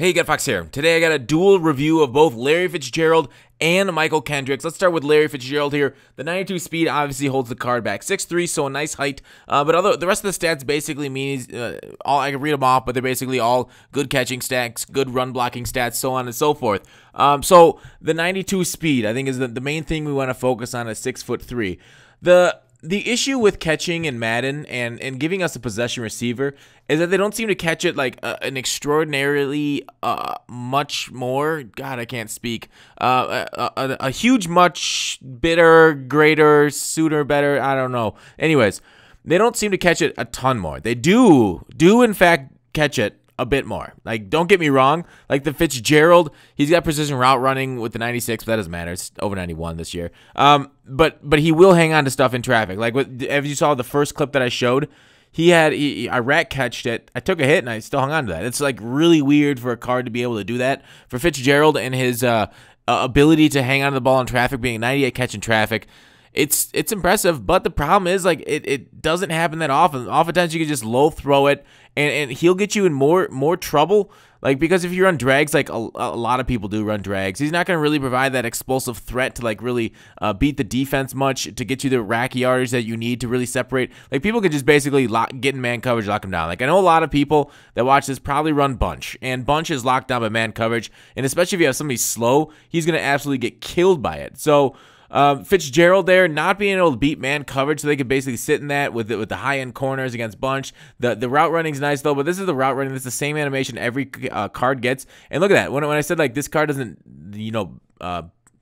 Hey, Get Fox here. Today I got a dual review of both Larry Fitzgerald and Mychal Kendricks. Let's start with Larry Fitzgerald here. The 92 speed obviously holds the card back. 6'3", so a nice height. But the rest of the stats basically means, I can read them off, but they're basically all good catching stats, good run blocking stats, so on and so forth. So the 92 speed, I think, is the main thing we want to focus on at 6'3". The issue with catching in Madden and giving us a possession receiver is that they don't seem to catch it like an extraordinarily much more. God, I can't speak. A huge, much better, greater, sooner, better. I don't know. Anyways, they don't seem to catch it a ton more. They do in fact catch it a bit more. Like, don't get me wrong, like the Fitzgerald, he's got precision route running with the 96, but that doesn't matter. It's over 91 this year. But he will hang on to stuff in traffic. Like, as you saw the first clip that I showed, I rat catched it. I took a hit and I still hung on to that. It's like really weird for a card to be able to do that. For Fitzgerald and his ability to hang on to the ball in traffic, being 98 catch in traffic, it's impressive, but the problem is, like, it doesn't happen that often. Oftentimes you can just low throw it, and he'll get you in more trouble. Like, because if you run drags, like a lot of people do run drags, he's not going to really provide that explosive threat to, like, really beat the defense much, to get you the rack yardage that you need to really separate. Like, people could just basically get in man coverage, lock him down. Like, I know a lot of people that watch this probably run bunch, and bunch is locked down by man coverage, and especially if you have somebody slow, he's going to absolutely get killed by it. So Fitzgerald there not being able to beat man coverage, so they could basically sit in that with the high end corners against bunch. The route running's nice though, but this is the route running. This is the same animation every card gets. And look at that. When I said, like, this card doesn't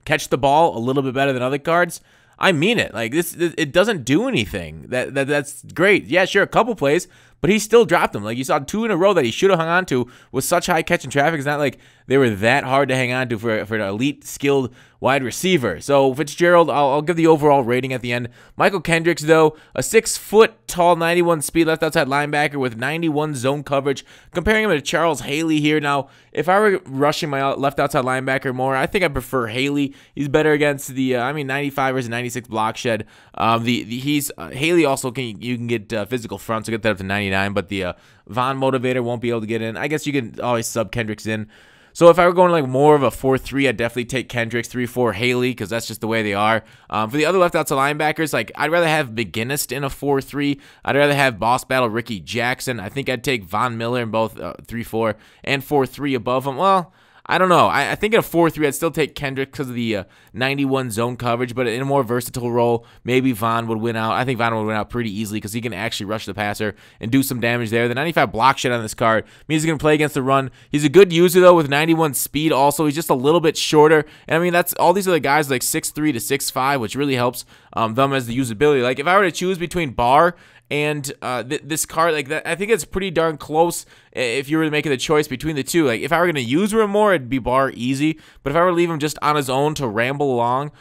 catch the ball a little bit better than other cards, I mean it. Like, it doesn't do anything. That's great. Yeah, sure, a couple plays, but he still dropped them. Like, you saw 2 in a row that he should have hung on to with such high catch in traffic. It's not like they were that hard to hang on to for an elite skilled wide receiver. So Fitzgerald, I'll give the overall rating at the end. Mychal Kendricks, though, a 6-foot tall, 91 speed left outside linebacker with 91 zone coverage. Comparing him to Charles Haley here. Now, if I were rushing my left outside linebacker more, I think I prefer Haley. He's better against the 95 versus 96 block shed. Haley also you can get physical front, so get that up to 99. But the Von motivator won't be able to get in. I guess you can always sub Kendricks in. So if I were going like more of a 4-3, I'd definitely take Kendricks, 3-4 Haley, because that's just the way they are. For the other left outside linebackers, like, I'd rather have McGinnis in a 4-3. I'd rather have Boss Battle Ricky Jackson. I think I'd take Von Miller in both 3-4 and 4-3 above them. Well, I don't know. I think in a 4-3, I'd still take Kendrick because of the 91 zone coverage, but in a more versatile role, maybe Von would win out. I think Von would win out pretty easily because he can actually rush the passer and do some damage there. The 95 block shot on this card means he's going to play against the run. He's a good user, though, with 91 speed also. He's just a little bit shorter. And, I mean, that's all these other guys like 6'3 to 6'5, which really helps them as the usability. Like, if I were to choose between Barr and this card, like, that, I think it's pretty darn close if you were making the choice between the two. Like, if I were going to use him more, it'd be Barr easy. But if I were to leave him just on his own to ramble along,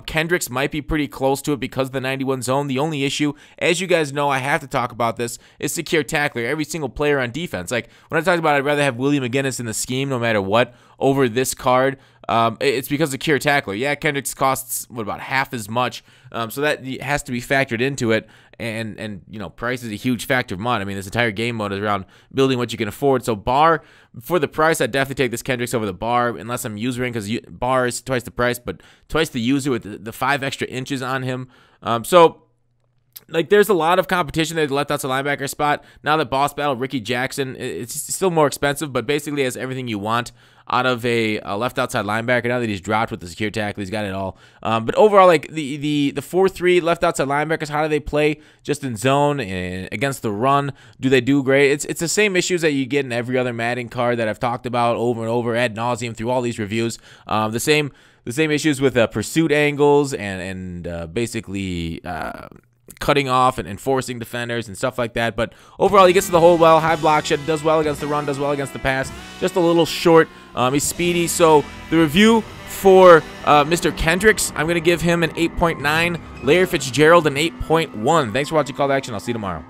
Kendricks might be pretty close to it because of the 91 zone. The only issue, as you guys know, I have to talk about this, is secure tackler. Every single player on defense. Like, when I talked about it, I'd rather have William McGinnis in the scheme no matter what over this card. It's because of secure tackler. Yeah, Kendricks costs about half as much, so that has to be factored into it. And you know, price is a huge factor of mod. I mean, this entire game mode is around building what you can afford. So Barr, for the price, I'd definitely take this Kendricks over the Barr, unless I'm usering, because Barr is twice the price, but twice the user with the 5 extra inches on him. So, like, there's a lot of competition at the left outside linebacker spot. Now that Boss Battle Ricky Jackson, it's still more expensive, but basically has everything you want out of a left outside linebacker. Now that he's dropped with the secure tackle, he's got it all. But overall, like, the 4-3 left outside linebackers, how do they play just in zone and against the run? Do they do great? It's the same issues that you get in every other Madden card that I've talked about over and over ad nauseum through all these reviews. The same issues with pursuit angles and basically cutting off and forcing defenders and stuff like that. But overall, he gets to the hole well. High block shed, does well against the run, does well against the pass. Just a little short. He's speedy. So the review for Mr. Kendricks, I'm going to give him an 8.9. Larry Fitzgerald an 8.1. Thanks for watching Call to Action. I'll see you tomorrow.